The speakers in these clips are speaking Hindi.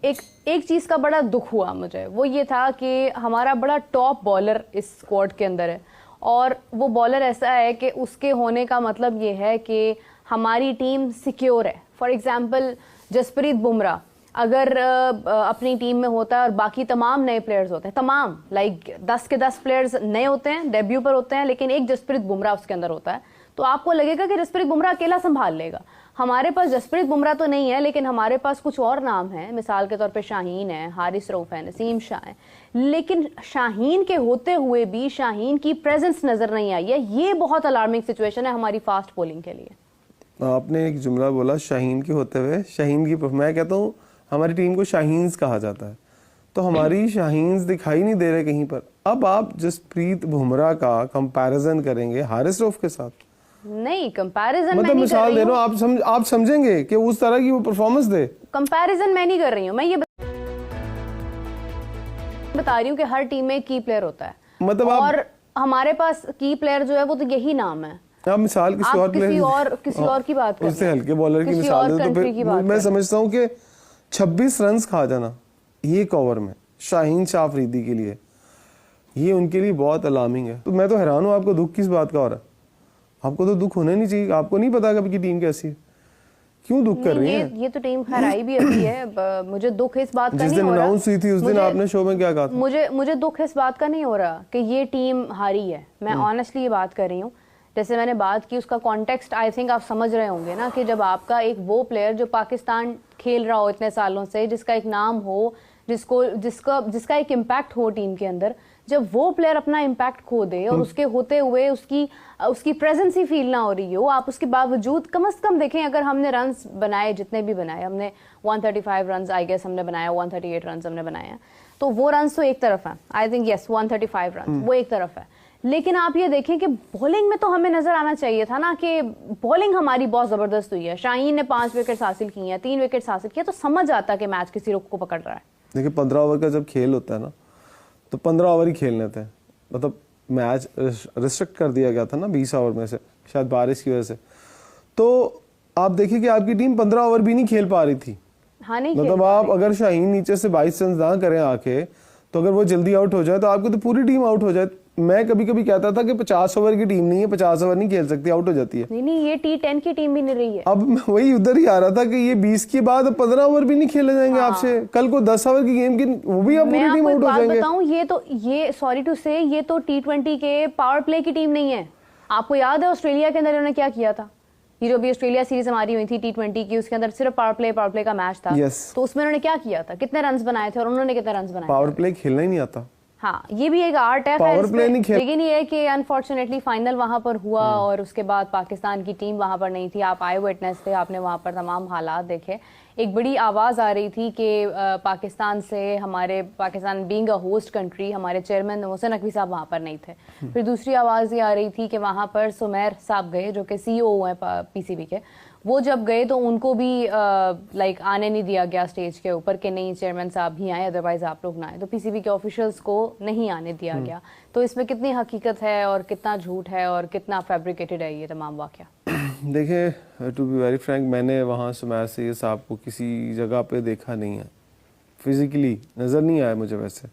एक चीज़ का बड़ा दुख हुआ मुझे, वो ये था कि हमारा बड़ा टॉप बॉलर इस स्क्वाड के अंदर है और वो बॉलर ऐसा है कि उसके होने का मतलब ये है कि हमारी टीम सिक्योर है। फॉर एग्जांपल जसप्रीत बुमराह अगर अपनी टीम में होता है और बाकी तमाम नए प्लेयर्स होते हैं, तमाम 10 के 10 प्लेयर्स नए होते हैं, डेब्यू पर होते हैं, लेकिन एक जसप्रीत बुमराह उसके अंदर होता है, तो आपको लगेगा कि जसप्रीत बुमराह अकेला संभाल लेगा। हमारे पास जसप्रीत बुमराह तो नहीं है, लेकिन हमारे पास कुछ और नाम हैं, मिसाल के तौर पे शाहीन है, हारिस रऊफ है, नसीम शाह है, लेकिन शाहीन के होते हुए भी शाहीन की प्रेजेंस नजर नहीं आई है। ये बहुत अलार्मिंग सिचुएशन है हमारी फास्ट बॉलिंग के लिए। आपने एक जुमला बोला शाहीन के होते हुए, शाहीन की, मैं कहता हूँ हमारी टीम को शाहीन्स कहा जाता है, तो हमारी शाहीन्स दिखाई नहीं दे रहे कहीं पर। अब आप जसप्रीत बुमराह का कंपैरिजन करेंगे हारिस रऊफ के साथ? नहीं, कंपैरिजन मतलब मिसाल दे रहा हूँ, आप समझेंगे कि उस तरह की वो परफॉर्मेंस दे। कंपैरिजन मैं नहीं कर रही हूँ, मैं ये बता रही हूँ कि हर टीम में की प्लेयर होता है, मतलब और हमारे पास की प्लेयर जो है वो तो यही नाम है। आप मिसाल किसी और की बात करें, उससे हल्के बॉलर की मिसाल दे तो फिर मैं समझता हूँ कि 26 रन खा जाना एक ओवर में शाहीन शाह अफरीदी के लिए, ये उनके लिए बहुत अलार्मिंग है। तो मैं तो हैरान हूँ, आपको दुख किस बात का हो रहा है? आपको तो दुख होना नहीं चाहिए, आपको नहीं पता कब की टीम कैसी है, क्यों दुख कर रही है? ये तो टीम खराई भी अभी है, मुझे दुख इस बात का नहीं हो रहा। जिस दिन अनाउंस हुई थी उस दिन आपने शो में क्या कहा था? मुझे दुख इस बात का नहीं हो रहा कि ये टीम हारी है, मैं ऑनेस्टली ये बात कर रही हूँ। जैसे मैंने बात की उसका कॉन्टेक्स्ट आई थिंक आप समझ रहे होंगे ना, कि जब आपका एक वो प्लेयर जो पाकिस्तान खेल रहा हो इतने सालों से, जिसका एक नाम हो, जिसका एक इम्पैक्ट हो टीम के अंदर, जब वो प्लेयर अपना इम्पैक्ट खो दे और उसके होते हुए उसकी प्रेजेंस ही फील ना हो रही हो, आप उसके बावजूद कम से कम देखें, अगर हमने रन्स बनाए जितने भी बनाए, हमने 135 रन्स आई गेस हमने बनाया, 138 रन्स हमने बनाए हैं, तो वो रन्स तो एक तरफ है, आई थिंक यस 135 रन्स वो एक तरफ है, लेकिन आप ये देखें कि बॉलिंग में तो हमें नजर आना चाहिए था ना कि बॉलिंग हमारी बहुत जबरदस्त हुई है। शाहीन ने 5 विकेट हासिल किए हैं, 3 विकेट हासिल किया, तो समझ आता कि मैच किसी रुख को पकड़ रहा है। देखिए 15 ओवर का जब खेल होता है ना, तो 15 ओवर ही खेलने थे, मतलब मैच रिस्ट्रिक्ट कर दिया गया था ना 20 ओवर में से, शायद बारिश की वजह से। तो आप देखिए कि आपकी टीम 15 ओवर भी नहीं खेल पा रही थी। हाँ, नहीं मतलब आप अगर शाहीन नीचे से 22 रन ना करें आके, तो अगर वो जल्दी आउट हो जाए तो आपकी तो पूरी टीम आउट हो जाए। मैं कभी कभी कहता था कि 50 ओवर की टीम नहीं है, 50 ओवर नहीं खेल सकती, आउट हो जाती है। नहीं, ये T10 की टीम भी नहीं रही है। अब मैं वही उधर ही आ रहा था कि ये 20 के बाद 15 ओवर भी नहीं खेले जाएंगे आपसे, कल को 10 ओवर की गेम की वो भी आप पूरी टीम आउट हो जाएंगे। बताऊं, ये सॉरी टू से, ये तो T20 के पावर प्ले की टीम नहीं है। आपको याद है ऑस्ट्रेलिया के अंदर इन्होंने क्या किया था? ये जो भी ऑस्ट्रेलिया सीरीज हमारी हुई थी T20 की, उसके अंदर सिर्फ पावर प्ले का मैच था। तो उसमें उन्होंने क्या किया था, कितने रन बनाए थे और उन्होंने कितने रन बनाए? पावर प्ले खेलना ही नहीं आता। हाँ, ये भी एक आर्ट है, लेकिन ये है कि अनफॉर्चुनेटली फाइनल वहां पर हुआ और उसके बाद पाकिस्तान की टीम वहां पर नहीं थी। आप आई विटनेस थे, आपने वहां पर तमाम हालात देखे। एक बड़ी आवाज़ आ रही थी कि पाकिस्तान से, Pakistan being a host country, हमारे चेयरमैन मोहसिन नकवी साहब वहां पर नहीं थे। फिर दूसरी आवाज़ ये आ रही थी कि वहां पर सुमेर साहब गए, जो कि CEO हैं PCB के, वो जब गए तो उनको भी आने नहीं दिया गया स्टेज के ऊपर कि नहीं चेयरमैन साहब ही आए, अदरवाइज आप लोग ना आए। तो PCB के ऑफिशियल्स को नहीं आने दिया गया। तो इसमें कितनी हकीकत है और कितना झूठ है और कितना फैब्रिकेटेड है ये तमाम वाक़या? देखिए, टू बी वेरी फ्रैंक, मैंने वहाँ सुमेर सैयद साहब को किसी जगह पे देखा नहीं है, फिजिकली नज़र नहीं आया मुझे। वैसे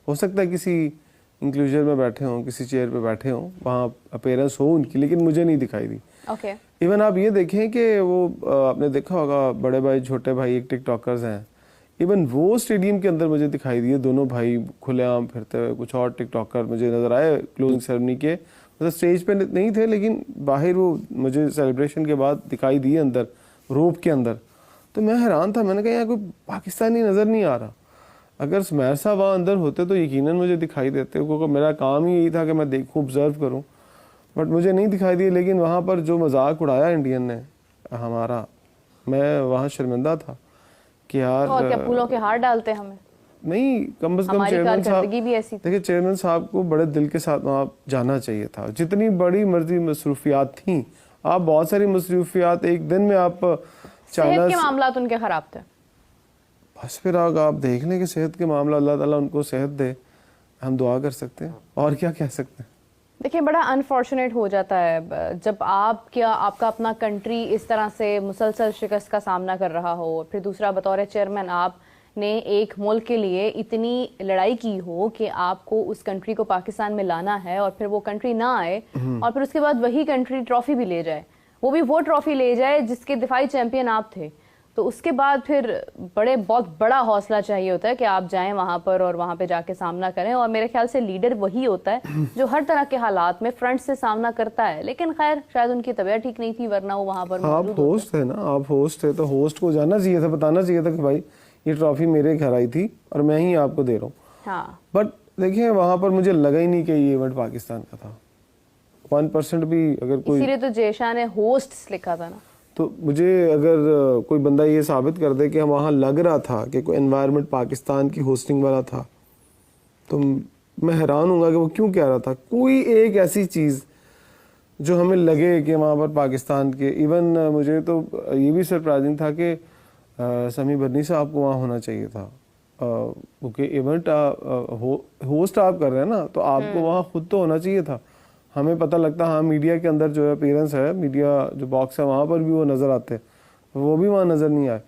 हो सकता है किसी इंक्लूजर में बैठे हों, किसी चेयर पे बैठे हों, वहाँ अपीयरेंस हो उनकी, लेकिन मुझे नहीं दिखाई दी। ओके। इवन आप ये देखें कि वो आपने देखा होगा बड़े भाई छोटे भाई एक टिकटॉकर्स हैं, इवन वो स्टेडियम के अंदर मुझे दिखाई दिए, दोनों भाई खुलेआम फिरते हुए। कुछ और टिकटॉकर मुझे नज़र आए क्लोजिंग सेरेमनी के, मतलब स्टेज पे नहीं थे लेकिन बाहर वो मुझे सेलिब्रेशन के बाद दिखाई दिए अंदर रोप के अंदर। तो मैं हैरान था, मैंने कहा यहाँ कोई पाकिस्तानी नज़र नहीं आ रहा। अगर सुमेर साहब वहाँ अंदर होते तो यकीनन मुझे दिखाई देते, क्योंकि मेरा काम ही यही था कि मैं देखूँ, ऑब्जर्व करूँ, बट मुझे नहीं दिखाई दिए। लेकिन वहाँ पर जो मजाक उड़ाया इंडियन ने हमारा, मैं वहाँ शर्मिंदा था कि यार तो क्या फूलों के हार डालते हमें? नहीं, कम से कम चेयरमैन साहब, देखिए चेयरमैन साहब को बड़े दिल के साथ वहाँ जाना चाहिए था। जितनी बड़ी मर्जी मसरूफियात थी, आप बहुत सारी मसरूफियात एक दिन में आप सेहत के मामलात उनके खराब थे, बस फिर आप देख लें कि सेहत के मामला, अल्लाह ताला उनको सेहत दे, हम दुआ कर सकते हैं और क्या कह सकते हैं। देखिए बड़ा अनफॉर्चुनेट हो जाता है जब आपका अपना कंट्री इस तरह से मुसलसल शिकस्त का सामना कर रहा हो, फिर दूसरा बतौर चेयरमैन आप ने एक मुल्क के लिए इतनी लड़ाई की हो कि आपको उस कंट्री को पाकिस्तान में लाना है और फिर वो कंट्री ना आए और फिर उसके बाद वही कंट्री ट्रॉफी भी ले जाए, वो भी वो ट्रॉफी ले जाए जिसके दिफाई चैंपियन आप थे, तो उसके बाद फिर बहुत बड़ा हौसला चाहिए होता है कि आप जाएं वहां पर और वहां पे जाके सामना करें। और मेरे ख्याल से लीडर वही होता है जो हर तरह के हालात में फ्रंट से सामना करता है। लेकिन खैर शायद उनकी तबीयत ठीक नहीं थी, वरना वो वहां पर आप होस्ट है ना, आप होस्ट है तो होस्ट को जाना चाहिए था, बताना चाहिए था कि भाई ये ट्रॉफी मेरे घर आई थी और मैं ही आपको दे रहा हूँ। हाँ, बट देखिए वहां पर मुझे लगा ही नहीं कि ये इवेंट पाकिस्तान का था, 1% भी अगर कोई, इसीलिए तो जयशाह ने होस्ट्स लिखा था ना। तो मुझे अगर कोई बंदा ये साबित कर दे कि वहाँ लग रहा था कि कोई एनवायरनमेंट पाकिस्तान की होस्टिंग वाला था, तो मैं हैरान हूँगा कि वो क्यों कह रहा था। कोई एक ऐसी चीज़ जो हमें लगे कि वहाँ पर पाकिस्तान के, इवन मुझे तो ये भी सरप्राइजिंग था कि समी बर्नी साहब को वहाँ होना चाहिए था, क्योंकि इवेंट होस्ट आप कर रहे हैं ना, तो आपको वहाँ खुद तो होना चाहिए था। हमें पता लगता हाँ मीडिया के अंदर जो है अपीयरेंस है, मीडिया जो बॉक्स है वहाँ पर भी वो नज़र आते, वो भी वहाँ नज़र नहीं आए।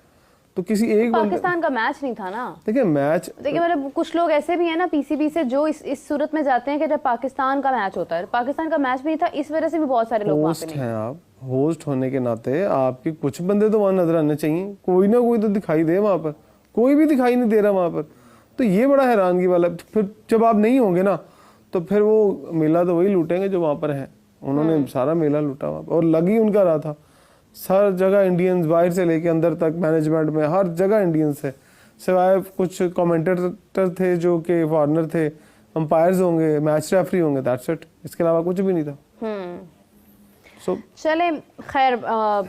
तो किसी एक पाकिस्तान का मैच नहीं था ना। देखिए मैच, देखिए मतलब कुछ लोग ऐसे भी हैं ना पीसीबी से जो इस सूरत में जाते हैं कि जब पाकिस्तान का मैच होता है, पाकिस्तान का मैच भी नहीं था, इस वजह से भी बहुत सारे लोग वहाँ पे नहीं। हैं आप होस्ट होने के नाते आपके कुछ बंदे तो वहाँ नजर आने चाहिए, कोई ना कोई तो दिखाई दे वहाँ पर, कोई भी दिखाई नहीं दे रहा वहाँ पर। तो ये बड़ा हैरानगी वाला, फिर जब आप नहीं होंगे ना तो फिर वो मेला तो वही लूटेंगे जो वहाँ पर है। उन्होंने सारा मेला लूटा वहाँ पर और लग ही उनका रहा था। हर जगह इंडियंस, बाहर से लेके अंदर तक, मैनेजमेंट में हर जगह इंडियंस है, सिवाय कुछ कमेंटेटर थे जो कि फॉरेनर थे, अंपायर्स होंगे, मैच रेफरी होंगे, दैट्स इट, इसके अलावा कुछ भी नहीं था। चले खैर,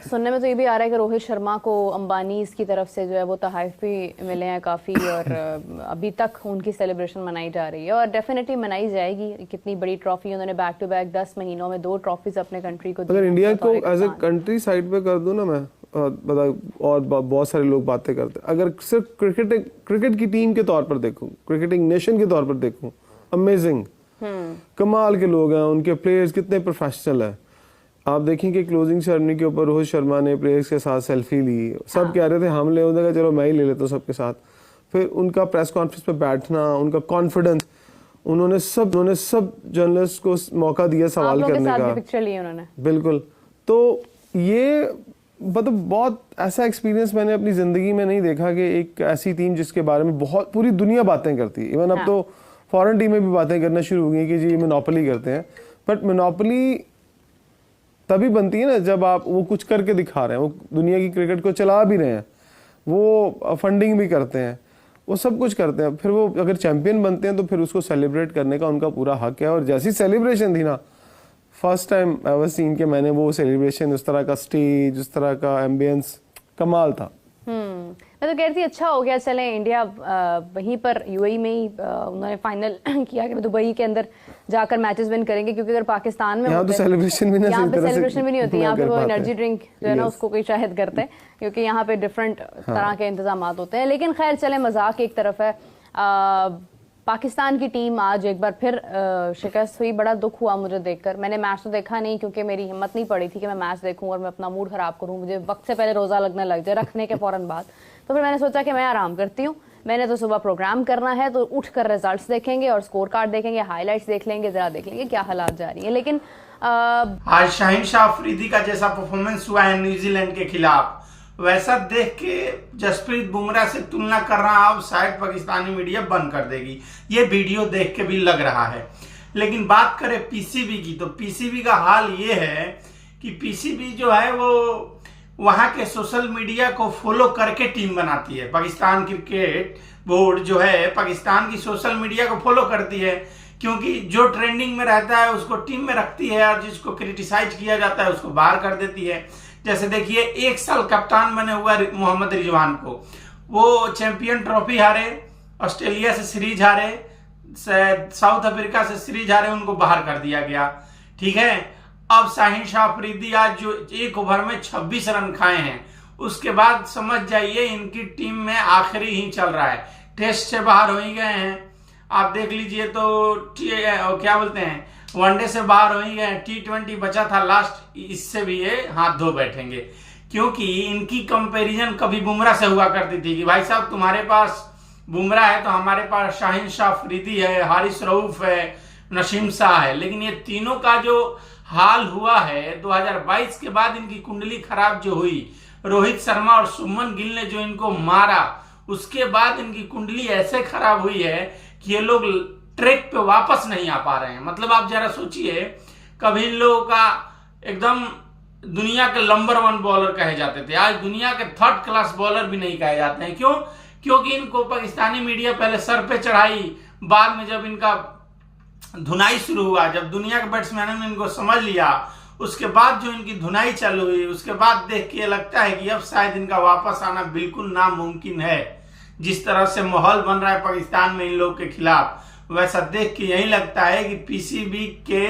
सुनने में तो ये भी आ रहा है कि रोहित शर्मा को अंबानी की तरफ से जो है वो तोहफे भी मिले हैं काफ़ी, और अभी तक उनकी सेलिब्रेशन मनाई जा रही है और डेफिनेटली मनाई जाएगी। कितनी बड़ी ट्रॉफी उन्होंने बैक टू बैक 10 महीनों में 2 ट्रॉफीज अपने कंट्री को। अगर इंडिया को एज ए कंट्री साइड पे कर दूं ना मैं, बता, और बहुत सारे लोग बातें करते, अगर सिर्फ क्रिकेट की टीम के तौर पर देखूं, क्रिकेटिंग नेशन के तौर पर देखूं, अमेजिंग, कमाल के लोग हैं, उनके प्लेयर्स कितने प्रोफेशनल है। आप देखेंगे क्लोजिंग सेरेमनी के ऊपर रोहित शर्मा ने प्लेयर्स के साथ सेल्फी ली, सब कह रहे थे हम ले, उन्होंने कहा चलो मैं ही ले लेता हूँ सबके साथ। फिर उनका प्रेस कॉन्फ्रेंस पे बैठना, उनका कॉन्फिडेंस, उन्होंने सब जर्नलिस्ट को मौका दिया सवाल करने का, पिक्चर ली उन्होंने, बिल्कुल। तो ये मतलब बहुत ऐसा एक्सपीरियंस मैंने अपनी जिंदगी में नहीं देखा कि एक ऐसी टीम जिसके बारे में बहुत पूरी दुनिया बातें करती है। इवन अब तो फॉरेन टीमें भी बातें करना शुरू हो गई कि जी मोनोपोली करते हैं, बट मोनोपोली तभी बनती है ना जब आप वो कुछ करके दिखा रहे हैं, वो दुनिया की क्रिकेट को चला भी रहे हैं, वो फंडिंग भी करते हैं, वो सब कुछ करते हैं, फिर वो अगर चैंपियन बनते हैं तो फिर उसको सेलिब्रेट करने का उनका पूरा हक है। और जैसी सेलिब्रेशन थी ना, फर्स्ट टाइम एवर सीन के मैंने वो सेलिब्रेशन, उस तरह का स्टेज, उस तरह का एम्बियंस, कमाल था। मैं तो कह रही थी अच्छा हो गया, चले इंडिया वहीं पर यूएई में ही उन्होंने फाइनल किया कि दुबई के अंदर जाकर मैचेस विन करेंगे, क्योंकि अगर पाकिस्तान में यहाँ तो सेलिब्रेशन भी यहाँ पे सेलिब्रेशन भी नहीं होती, यहाँ पे वो एनर्जी ड्रिंक जो है ना उसको कोई शायद करते हैं, क्योंकि यहाँ पे डिफरेंट तरह के इंतजाम होते हैं। लेकिन खैर चले, मजाक एक तरफ है, पाकिस्तान की टीम आज एक बार फिर शिकस्त हुई। बड़ा दुख हुआ मुझे देखकर। मैंने मैच तो देखा नहीं क्योंकि मेरी हिम्मत नहीं पड़ी थी कि मैं मैच देखूं और मैं अपना मूड खराब करूं, मुझे वक्त से पहले रोजा लगने लग जाए रखने के फौरन बाद। तो फिर मैंने सोचा कि मैं आराम करती हूँ, मैंने तो सुबह प्रोग्राम करना है, तो उठकर रिजल्ट्स देखेंगे और स्कोर कार्ड देखेंगे, हाईलाइट्स देख लेंगे, जरा देख लेंगे क्या हालात जा रही है। लेकिन आज शाहीन शाह अफरीदी का जैसा परफॉर्मेंस हुआ है न्यूजीलैंड के खिलाफ, वैसा देख के जसप्रीत बुमराह से तुलना करना अब शायद पाकिस्तानी मीडिया बंद कर देगी, ये वीडियो देख के भी लग रहा है। लेकिन बात करें पीसीबी की, तो पीसीबी का हाल ये है कि पीसीबी जो है वो वहां के सोशल मीडिया को फॉलो करके टीम बनाती है। पाकिस्तान क्रिकेट बोर्ड जो है पाकिस्तान की सोशल मीडिया को फॉलो करती है, क्योंकि जो ट्रेंडिंग में रहता है उसको टीम में रखती है और जिसको क्रिटिसाइज किया जाता है उसको बाहर कर देती है। जैसे देखिए 1 साल कप्तान बने हुआ मोहम्मद रिजवान को, वो चैंपियन ट्रॉफी हारे, ऑस्ट्रेलिया से सीरीज हारे, साउथ अफ्रीका से सीरीज हारे, उनको बाहर कर दिया गया। ठीक है, अब शाहीन शाह अफरीदी आज जो 1 ओवर में 26 रन खाए हैं, उसके बाद समझ जाइए इनकी टीम में आखिरी ही चल रहा है। टेस्ट से बाहर हो ही गए हैं, आप देख लीजिए, तो क्या बोलते हैं, वनडे से बाहर हो ही गए, T20 बचा था लास्ट, इससे भी ये हाथ धो बैठेंगे। क्योंकि इनकी कंपैरिजन कभी बुमराह से हुआ करती थी कि भाई साहब तुम्हारे पास बुमराह है तो हमारे पास शाहीन शाह अफरीदी है, हारिस रऊफ है, नसीम शाह है। लेकिन ये तीनों का जो हाल हुआ है 2022 के बाद इनकी कुंडली खराब जो हुई, रोहित शर्मा और शुभमन गिल ने जो इनको मारा, उसके बाद इनकी कुंडली ऐसे खराब हुई है कि ये लोग ट्रैक पे वापस नहीं आ पा रहे हैं। मतलब आप जरा सोचिए, कभी इन लोगों का एकदम दुनिया के नंबर 1 बॉलर कहे जाते थे, आज दुनिया के 3rd क्लास बॉलर भी नहीं कहे जाते हैं। क्यों? क्योंकि इनको पाकिस्तानी मीडिया पहले सर पे चढ़ाई, बाद में जब इनका धुनाई शुरू हुआ, जब दुनिया के बैट्समैनों ने इनको समझ लिया, उसके बाद जो इनकी धुनाई चालू हुई, उसके बाद देख के लगता है कि अब शायद इनका वापस आना बिल्कुल नामुमकिन है। जिस तरह से माहौल बन रहा है पाकिस्तान में इन लोगों के खिलाफ, वैसा देख के यही लगता है कि पीसीबी के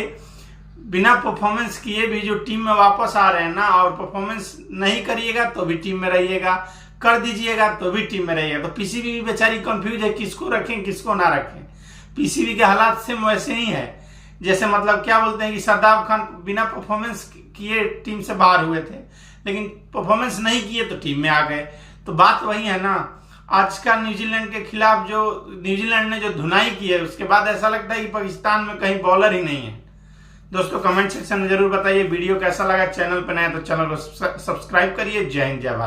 बिना परफॉर्मेंस किए भी जो टीम में वापस आ रहे हैं ना, और परफॉर्मेंस नहीं करिएगा तो भी टीम में रहिएगा, कर दीजिएगा तो भी टीम में रहिएगा। तो पीसीबी भी बेचारी कंफ्यूज है, किसको रखें किसको ना रखें। पीसीबी के हालात से वैसे ही है, जैसे मतलब क्या बोलते हैं कि शादाब खान बिना परफॉर्मेंस किए टीम से बाहर हुए थे, लेकिन परफॉर्मेंस नहीं किए तो टीम में आ गए। तो बात वही है ना, आज का न्यूजीलैंड के खिलाफ जो न्यूजीलैंड ने जो धुनाई की है, उसके बाद ऐसा लगता है कि पाकिस्तान में कहीं बॉलर ही नहीं है। दोस्तों कमेंट सेक्शन में जरूर बताइए वीडियो कैसा लगा। चैनल पर नया तो चैनल को सब्सक्राइब करिए। जय हिंद जय भारत।